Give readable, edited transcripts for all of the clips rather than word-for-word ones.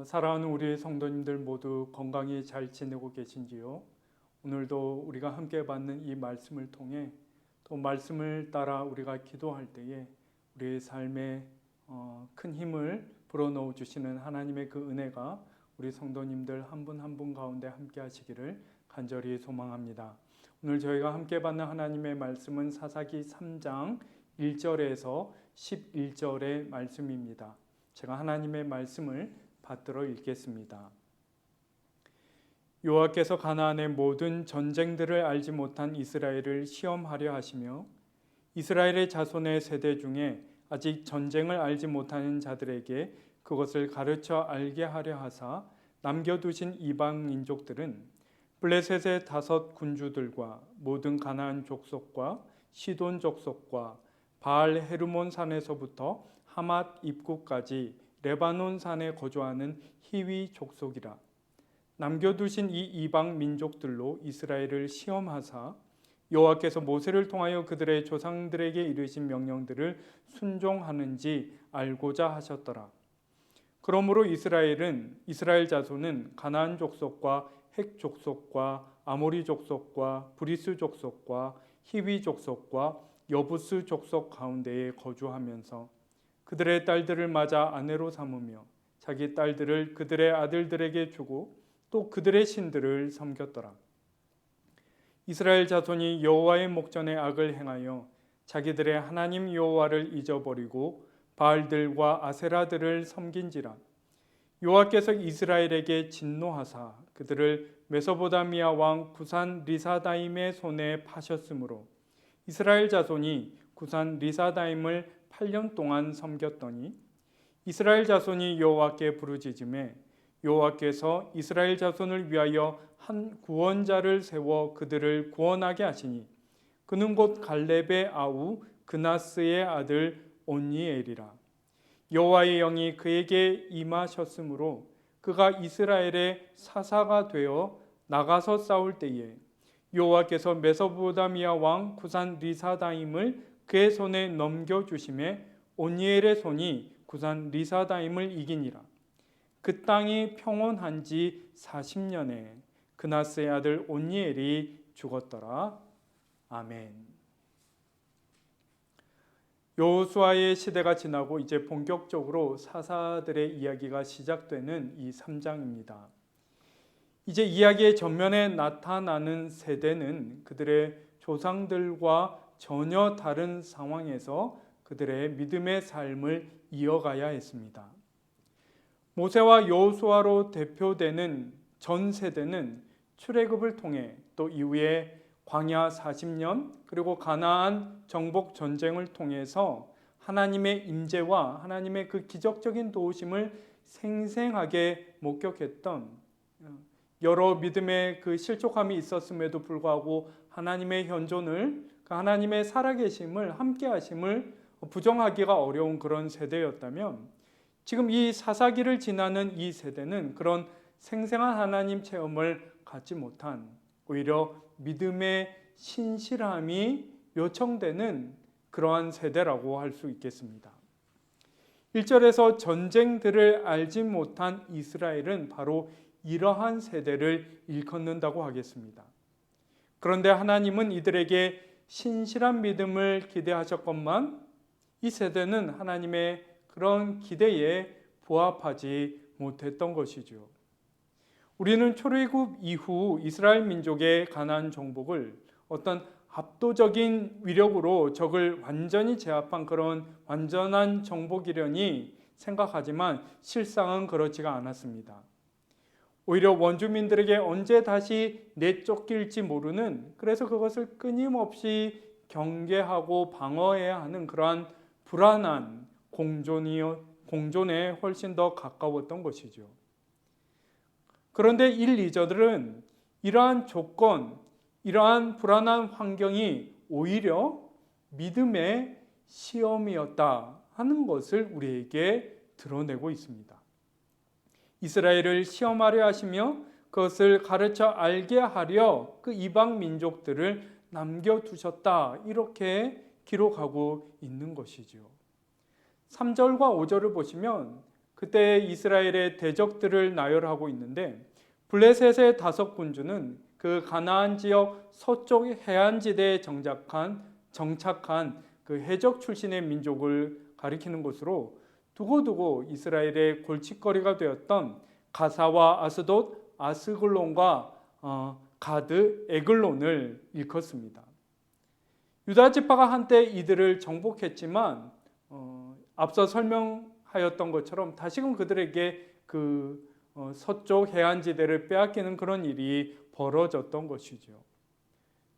사랑하는 우리 성도님들 모두 건강히 잘 지내고 계신지요? 오늘도 우리가 함께 받는 이 말씀을 통해 또 말씀을 따라 우리가 기도할 때에 우리의 삶에 큰 힘을 불어넣어 주시는 하나님의 그 은혜가 우리 성도님들 한 분 한 분 가운데 함께 하시기를 간절히 소망합니다. 오늘 저희가 함께 받는 하나님의 말씀은 사사기 3장 1절에서 11절의 말씀입니다. 제가 하나님의 말씀을 받들어 읽겠습니다. 여호와께서 가나안의 모든 전쟁들을 알지 못한 이스라엘을 시험하려 하시며 이스라엘의 자손의 세대 중에 아직 전쟁을 알지 못하는 자들에게 그것을 가르쳐 알게 하려 하사 남겨두신 이방 민족들은 블레셋의 5 군주들과 모든 가나안 족속과 시돈 족속과 바알 헤르몬 산에서부터 하맛 입구까지 레바논 산에 거주하는 히위 족속이라. 남겨두신 이 이방 민족들로 이스라엘을 시험하사 여호와께서 모세를 통하여 그들의 조상들에게 이르신 명령들을 순종하는지 알고자 하셨더라. 그러므로 이스라엘 자손은 가나안 족속과 헷 족속과 아모리 족속과 브리스 족속과 히위 족속과 여부스 족속 가운데에 거주하면서 그들의 딸들을 맞아 아내로 삼으며 자기 딸들을 그들의 아들들에게 주고 또 그들의 신들을 섬겼더라. 이스라엘 자손이 여호와의 목전에 악을 행하여 자기들의 하나님 여호와를 잊어버리고 바알들과 아세라들을 섬긴지라. 여호와께서 이스라엘에게 진노하사 그들을 메소보다미아 왕 구산 리사다임의 손에 파셨으므로 이스라엘 자손이 구산 리사다임을 8년 동안 섬겼더니 이스라엘 자손이 여호와께 부르짖음에 여호와께서 이스라엘 자손을 위하여 한 구원자를 세워 그들을 구원하게 하시니 그는 곧 갈렙의 아우 그나스의 아들 온니엘이라. 여호와의 영이 그에게 임하셨으므로 그가 이스라엘의 사사가 되어 나가서 싸울 때에 여호와께서 메소보다미아 왕 구산 리사다임을 그의 손에 넘겨주심에 온니엘의 손이 구산 리사다임을 이기니라. 그 땅이 평온한 지 40년에 그나스의 아들 온니엘이 죽었더라. 아멘. 여호수아의 시대가 지나고 이제 본격적으로 사사들의 이야기가 시작되는 이 3장입니다. 이제 이야기의 전면에 나타나는 세대는 그들의 조상들과 전혀 다른 상황에서 그들의 믿음의 삶을 이어가야 했습니다. 모세와 여호수아로 대표되는 전 세대는 출애굽을 통해 또 이후에 광야 40년 그리고 가나안 정복 전쟁을 통해서 하나님의 임재와 하나님의 그 기적적인 도우심을 생생하게 목격했던 여러 믿음의 그 실족함이 있었음에도 불구하고 하나님의 현존을 그 하나님의 살아계심을 함께 하심을 부정하기가 어려운 그런 세대였다면 지금 이 사사기를 지나는 이 세대는 그런 생생한 하나님 체험을 갖지 못한 오히려 믿음의 신실함이 요청되는 그러한 세대라고 할 수 있겠습니다. 1절에서 전쟁들을 알지 못한 이스라엘은 바로 이러한 세대를 일컫는다고 하겠습니다. 그런데 하나님은 이들에게 신실한 믿음을 기대하셨건만 이 세대는 하나님의 그런 기대에 부합하지 못했던 것이죠. 우리는 출애굽 이후 이스라엘 민족의 가나안 정복을 어떤 압도적인 위력으로 적을 완전히 제압한 그런 완전한 정복이려니 생각하지만 실상은 그렇지가 않았습니다. 오히려 원주민들에게 언제 다시 내쫓길지 모르는, 그래서 그것을 끊임없이 경계하고 방어해야 하는 그러한 불안한 공존에 훨씬 더 가까웠던 것이죠. 그런데 1, 2절은 이러한 조건, 이러한 불안한 환경이 오히려 믿음의 시험이었다 하는 것을 우리에게 드러내고 있습니다. 이스라엘을 시험하려 하시며 그것을 가르쳐 알게 하려 그 이방 민족들을 남겨두셨다, 이렇게 기록하고 있는 것이죠. 3절과 5절을 보시면 그때 이스라엘의 대적들을 나열하고 있는데 블레셋의 5군주는 그 가나안 지역 서쪽 해안지대에 정착한 그 해적 출신의 민족을 가리키는 것으로 두고두고 이스라엘의 골칫거리가 되었던 가사와 아스돗, 아스글론과 가드, 에글론을 일컫습니다. 유다 지파가 한때 이들을 정복했지만 앞서 설명하였던 것처럼 다시금 그들에게 그 서쪽 해안지대를 빼앗기는 그런 일이 벌어졌던 것이죠.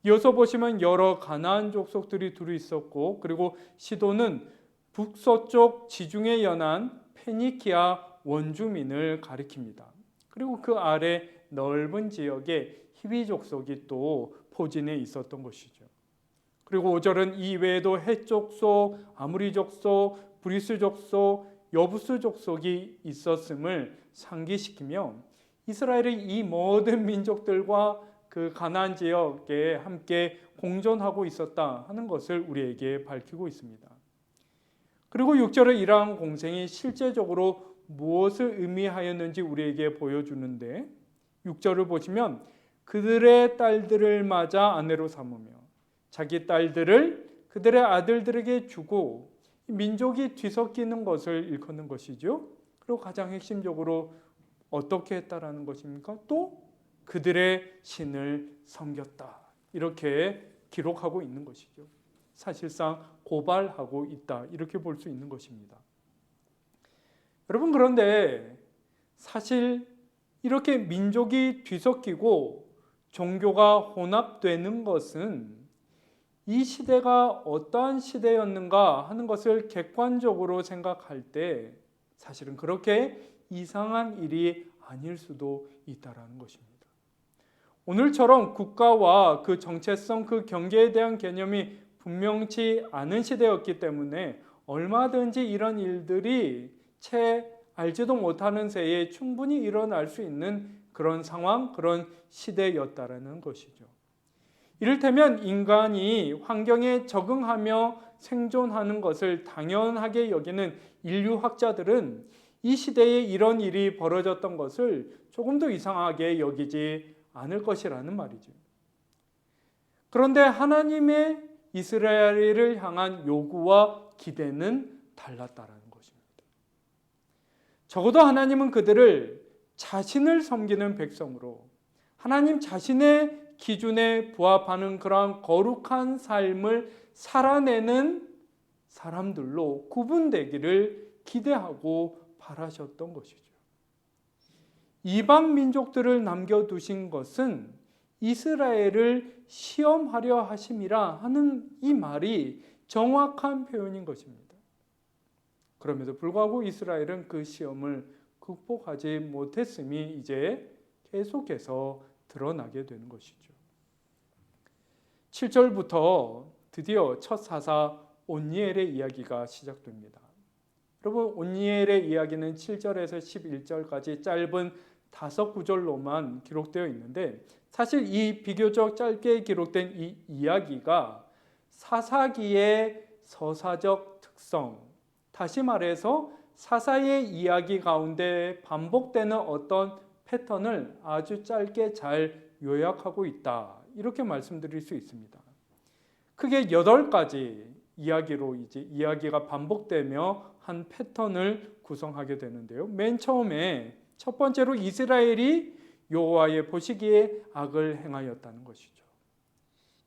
이어서 보시면 여러 가나안 족속들이 둘이 있었고, 그리고 시도는 북서쪽 지중해 연안 페니키아 원주민을 가리킵니다. 그리고 그 아래 넓은 지역에 히위 족속이 또 포진해 있었던 것이죠. 그리고 5절은 이 외에도 헷 족속, 아무리 족속, 브리스 족속, 여부스 족속이 있었음을 상기시키며 이스라엘이 이 모든 민족들과 그 가나안 지역에 함께 공존하고 있었다 하는 것을 우리에게 밝히고 있습니다. 그리고 6절의 이러한 공생이 실제적으로 무엇을 의미하였는지 우리에게 보여주는데 6절을 보시면 그들의 딸들을 맞아 아내로 삼으며 자기 딸들을 그들의 아들들에게 주고 민족이 뒤섞이는 것을 일컫는 것이죠. 그리고 가장 핵심적으로 어떻게 했다라는 것입니까? 또 그들의 신을 섬겼다. 이렇게 기록하고 있는 것이죠. 사실상 고발하고 있다. 이렇게 볼 수 있는 것입니다. 여러분, 그런데 사실 이렇게 민족이 뒤섞이고 종교가 혼합되는 것은 이 시대가 어떠한 시대였는가 하는 것을 객관적으로 생각할 때 사실은 그렇게 이상한 일이 아닐 수도 있다라는 것입니다. 오늘처럼 국가와 그 정체성, 그 경계에 대한 개념이 분명치 않은 시대였기 때문에 얼마든지 이런 일들이 채 알지도 못하는 새에 충분히 일어날 수 있는 그런 상황, 그런 시대였다라는 것이죠. 이를테면 인간이 환경에 적응하며 생존하는 것을 당연하게 여기는 인류학자들은 이 시대에 이런 일이 벌어졌던 것을 조금 더 이상하게 여기지 않을 것이라는 말이죠. 그런데 하나님의 이스라엘을 향한 요구와 기대는 달랐다라는 것입니다. 적어도 하나님은 그들을 자신을 섬기는 백성으로 하나님 자신의 기준에 부합하는 그러한 거룩한 삶을 살아내는 사람들로 구분되기를 기대하고 바라셨던 것이죠. 이방 민족들을 남겨두신 것은 이스라엘을 시험하려 하심이라 하는 이 말이 정확한 표현인 것입니다. 그럼에도 불구하고 이스라엘은 그 시험을 극복하지 못했음이 이제 계속해서 드러나게 되는 것이죠. 7절부터 드디어 첫 사사 온니엘의 이야기가 시작됩니다. 여러분, 온니엘의 이야기는 7절에서 11절까지 짧은 5구절로만 기록되어 있는데 사실 이 비교적 짧게 기록된 이 이야기가 사사기의 서사적 특성, 다시 말해서 사사의 이야기 가운데 반복되는 어떤 패턴을 아주 짧게 잘 요약하고 있다. 이렇게 말씀드릴 수 있습니다. 크게 8가지 이야기로 이제 이야기가 반복되며 한 패턴을 구성하게 되는데요. 맨 처음에 첫 번째로 이스라엘이 여호와의 보시기에 악을 행하였다는 것이죠.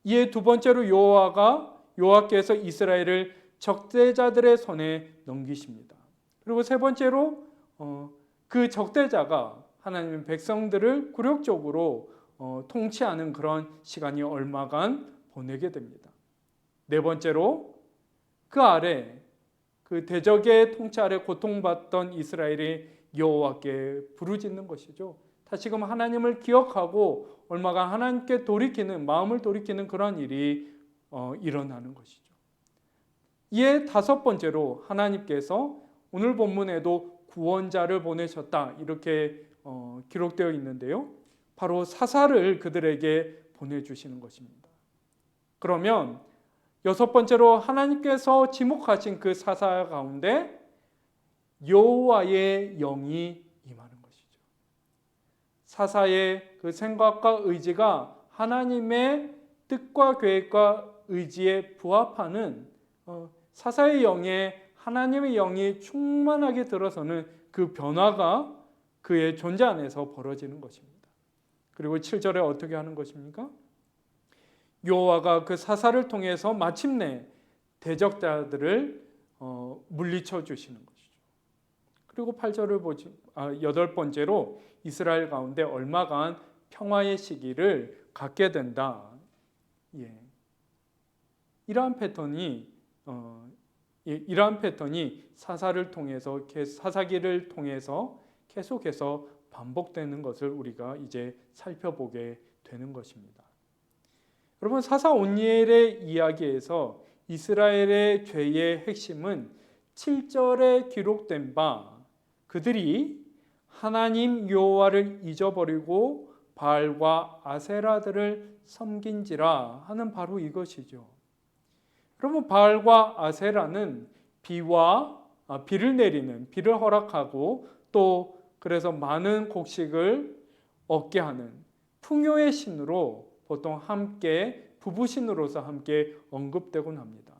이에 두 번째로 여호와께서 이스라엘을 적대자들의 손에 넘기십니다. 그리고 세 번째로 그 적대자가 하나님의 백성들을 굴욕적으로 통치하는 그런 시간이 얼마간 보내게 됩니다. 네 번째로 그 아래 그 대적의 통치 아래 고통받던 이스라엘이 여호와께 부르짖는 것이죠. 다시금 하나님을 기억하고 얼마간 하나님께 마음을 돌이키는 그런 일이 일어나는 것이죠. 이에 다섯 번째로 하나님께서 오늘 본문에도 구원자를 보내셨다 이렇게 기록되어 있는데요. 바로 사사를 그들에게 보내주시는 것입니다. 그러면 여섯 번째로 하나님께서 지목하신 그 사사 가운데 여호와의 영이 임하는 것이죠. 사사의 그 생각과 의지가 하나님의 뜻과 계획과 의지에 부합하는 사사의 영에 하나님의 영이 충만하게 들어서는 그 변화가 그의 존재 안에서 벌어지는 것입니다. 그리고 7절에 어떻게 하는 것입니까? 여호와가 그 사사를 통해서 마침내 대적자들을 물리쳐 주시는 것이죠. 그리고 8절을 보지, 8번째로 이스라엘 가운데 얼마간 평화의 시기를 갖게 된다. 이러한 패턴이 사사를 통해서, 사사기를 통해서 계속해서 반복되는 것을 우리가 이제 살펴보게 되는 것입니다. 여러분, 사사 온니엘의 이야기에서 이스라엘의 죄의 핵심은 7절에 기록된 바 그들이 하나님 여호와를 잊어버리고 바알과 아세라들을 섬긴지라 하는 바로 이것이죠. 여러분, 바알과 아세라는 비를 내리는, 비를 허락하고 또 그래서 많은 곡식을 얻게 하는 풍요의 신으로 보통 함께 부부신으로서 함께 언급되곤 합니다.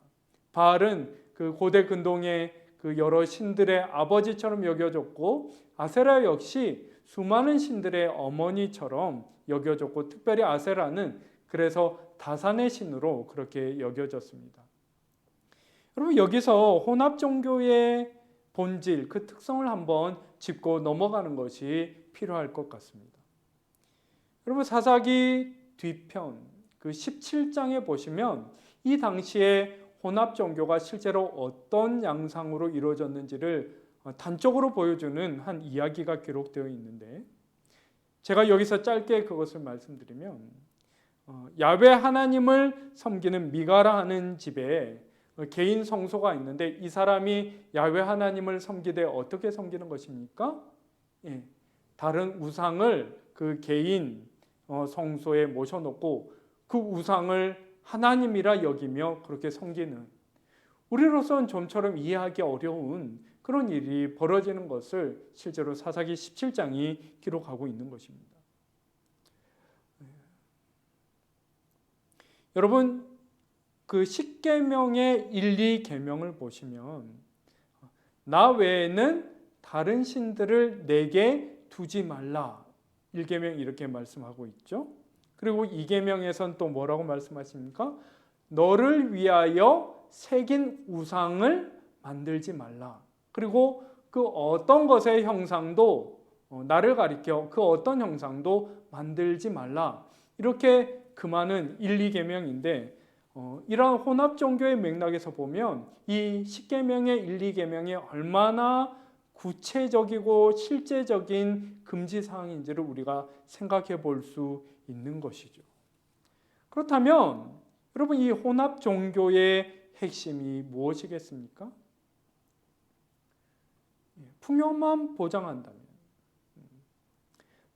바알은 그 고대 근동의 그 여러 신들의 아버지처럼 여겨졌고 아세라 역시 수많은 신들의 어머니처럼 여겨졌고 특별히 아세라는 그래서 다산의 신으로 그렇게 여겨졌습니다. 여러분, 여기서 혼합 종교의 본질, 그 특성을 한번 짚고 넘어가는 것이 필요할 것 같습니다. 여러분, 사사기 뒤편 그 17장에 보시면 이 당시에 혼합 종교가 실제로 어떤 양상으로 이루어졌는지를 단적으로 보여주는 한 이야기가 기록되어 있는데, 제가 여기서 짧게 그것을 말씀드리면 야훼 하나님을 섬기는 미가라 하는 집에 개인 성소가 있는데 이 사람이 야훼 하나님을 섬기되 어떻게 섬기는 것입니까? 다른 우상을 그 개인 성소에 모셔놓고 그 우상을 하나님이라 여기며 그렇게 섬기는, 우리로서는 좀처럼 이해하기 어려운 그런 일이 벌어지는 것을 실제로 사사기 17장이 기록하고 있는 것입니다. 여러분, 그 10계명의 1, 2계명을 보시면 나 외에는 다른 신들을 내게 두지 말라 1계명 이렇게 말씀하고 있죠. 그리고 2계명에선 또 뭐라고 말씀하십니까? 너를 위하여 새긴 우상을 만들지 말라. 그리고 그 어떤 것의 형상도 나를 가리켜 그 어떤 형상도 만들지 말라. 이렇게 금하는 1, 2계명인데 이러한 혼합 종교의 맥락에서 보면 이 10계명의 1, 2계명이 얼마나 구체적이고 실제적인 금지 사항인지를 우리가 생각해 볼 수 있는 것이죠. 그렇다면 여러분, 이 혼합 종교의 핵심이 무엇이겠습니까? 풍요만 보장한다면,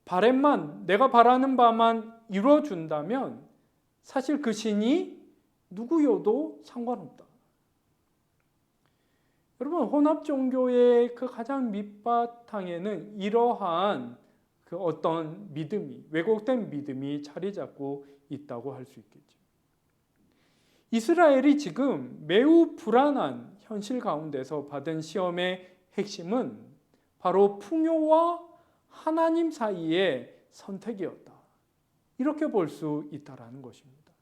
바램만, 내가 바라는 바만 이루어준다면 사실 그 신이 누구여도 상관없다. 여러분, 혼합 종교의 그 가장 밑바탕에는 이러한 그 어떤 믿음이, 왜곡된 믿음이 자리 잡고 있다고 할 수 있겠죠. 이스라엘이 지금 매우 불안한 현실 가운데서 받은 시험의 핵심은 바로 풍요와 하나님 사이의 선택이었다. 이렇게 볼 수 있다라는 것입니다.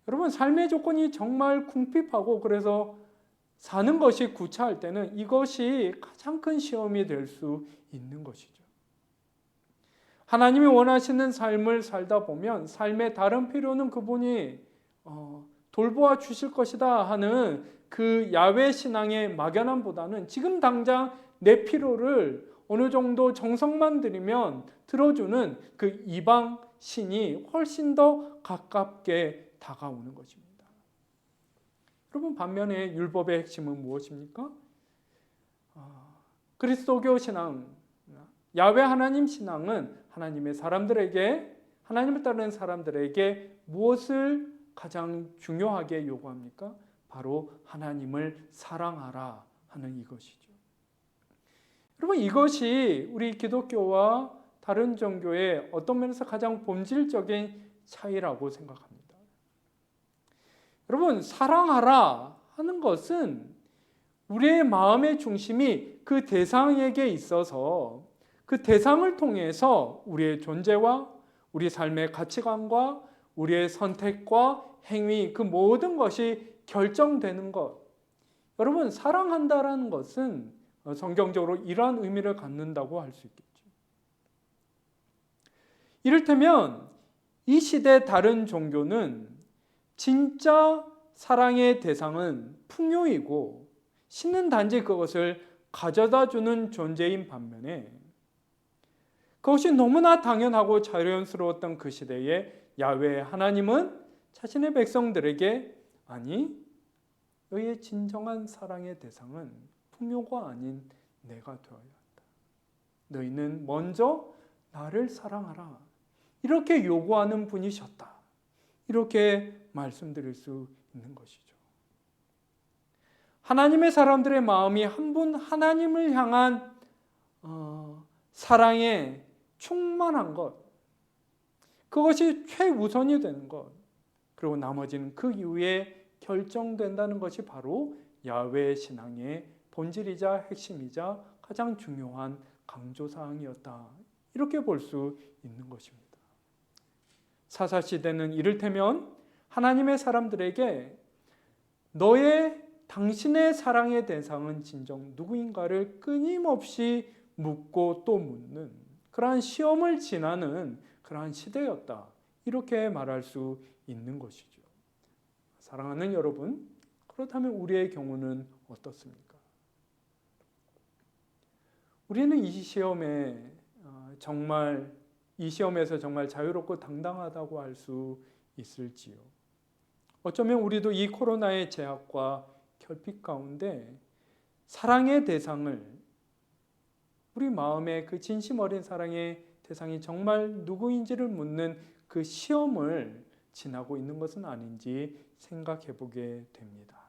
여러분, 삶의 조건이 정말 궁핍하고 그래서 사는 것이 구차할 때는 이것이 가장 큰 시험이 될 수 있는 것이죠. 하나님이 원하시는 삶을 살다 보면 삶의 다른 필요는 그분이 돌보아 주실 것이다 하는 그 야훼 신앙의 막연함보다는 지금 당장 내 필요를 어느 정도 정성만 들이면 들어주는 그 이방 신이 훨씬 더 가깝게 다가오는 것입니다. 여러분, 반면에 율법의 핵심은 무엇입니까? 그리스도교 신앙, 야훼 하나님 신앙은 하나님의 사람들에게, 하나님을 따르는 사람들에게 무엇을 가장 중요하게 요구합니까? 바로 하나님을 사랑하라 하는 이것이죠. 여러분, 이것이 우리 기독교와 다른 종교의 어떤 면에서 가장 본질적인 차이라고 생각합니다. 여러분, 사랑하라 하는 것은 우리의 마음의 중심이 그 대상에게 있어서 그 대상을 통해서 우리의 존재와 우리 삶의 가치관과 우리의 선택과 행위, 그 모든 것이 결정되는 것. 여러분, 사랑한다라는 것은 성경적으로 이러한 의미를 갖는다고 할 수 있겠죠. 이를테면 이 시대 다른 종교는 진짜 사랑의 대상은 풍요이고 신은 단지 그것을 가져다 주는 존재인 반면에 그것이 너무나 당연하고 자연스러웠던 그 시대에 야훼 하나님은 자신의 백성들에게 아니, 너희의 진정한 사랑의 대상은 풍요가 아닌 내가 되어야 한다. 너희는 먼저 나를 사랑하라. 이렇게 요구하는 분이셨다. 이렇게 말씀드릴 수 있는 것이죠. 하나님의 사람들의 마음이 한 분 하나님을 향한 사랑에 충만한 것, 그것이 최우선이 되는 것, 그리고 나머지는 그 이후에 결정된다는 것이 바로 야훼 신앙의 본질이자 핵심이자 가장 중요한 강조사항이었다. 이렇게 볼 수 있는 것입니다. 사사시대는 이를테면 하나님의 사람들에게 당신의 사랑의 대상은 진정 누구인가를 끊임없이 묻고 또 묻는 그러한 시험을 지나는 그러한 시대였다. 이렇게 말할 수 있는 것이죠. 사랑하는 여러분, 그렇다면 우리의 경우는 어떻습니까? 우리는 이 시험에서 정말 자유롭고 당당하다고 할 수 있을지요. 어쩌면 우리도 이 코로나의 제약과 결핍 가운데 사랑의 대상을, 우리 마음의 그 진심 어린 사랑의 대상이 정말 누구인지를 묻는 그 시험을 지나고 있는 것은 아닌지 생각해 보게 됩니다.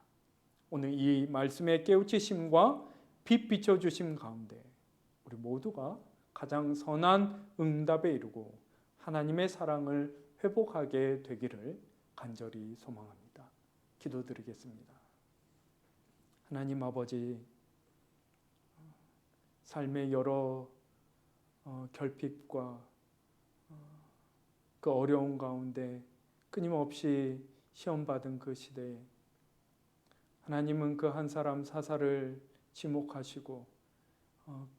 오늘 이 말씀의 깨우치심과 빛 비춰주심 가운데 우리 모두가 가장 선한 응답에 이르고 하나님의 사랑을 회복하게 되기를 간절히 소망합니다. 기도드리겠습니다. 하나님 아버지, 삶의 여러 결핍과 그 어려운 가운데 끊임없이 시험받은 그 시대에 하나님은 그 한 사람 사사를 지목하시고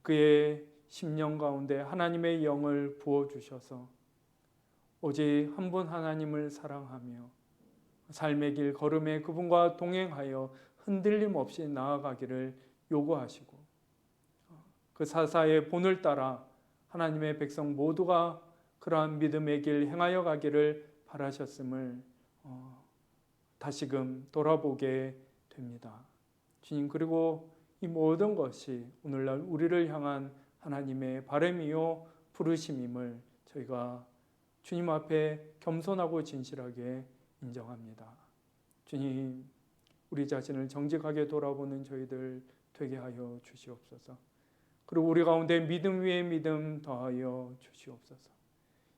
그의 심령 가운데 하나님의 영을 부어주셔서 오직 한 분 하나님을 사랑하며 삶의 길 걸음에 그분과 동행하여 흔들림 없이 나아가기를 요구하시고 그 사사의 본을 따라 하나님의 백성 모두가 그러한 믿음의 길 행하여 가기를 바라셨음을 다시금 돌아보게 됩니다. 주님, 그리고 이 모든 것이 오늘날 우리를 향한 하나님의 바람이요 부르심임을 저희가 주님 앞에 겸손하고 진실하게 인정합니다. 주님, 우리 자신을 정직하게 돌아보는 저희들 되게 하여 주시옵소서. 그리고 우리 가운데 믿음 위에 믿음 더하여 주시옵소서.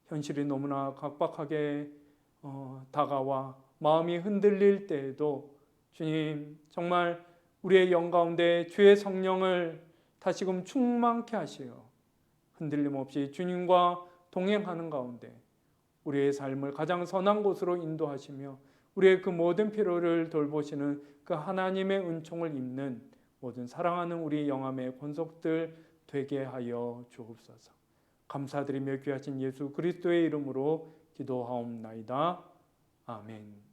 현실이 너무나 각박하게 다가와 마음이 흔들릴 때에도 주님, 정말 우리의 영 가운데 주의 성령을 다시금 충만케 하시어 흔들림 없이 주님과 동행하는 가운데 우리의 삶을 가장 선한 곳으로 인도하시며 우리의 그 모든 필요를 돌보시는 그 하나님의 은총을 입는 모든 사랑하는 우리 영함의 권속들 되게 하여 주옵소서. 감사드리며 귀하신 예수 그리스도의 이름으로 기도하옵나이다. 아멘.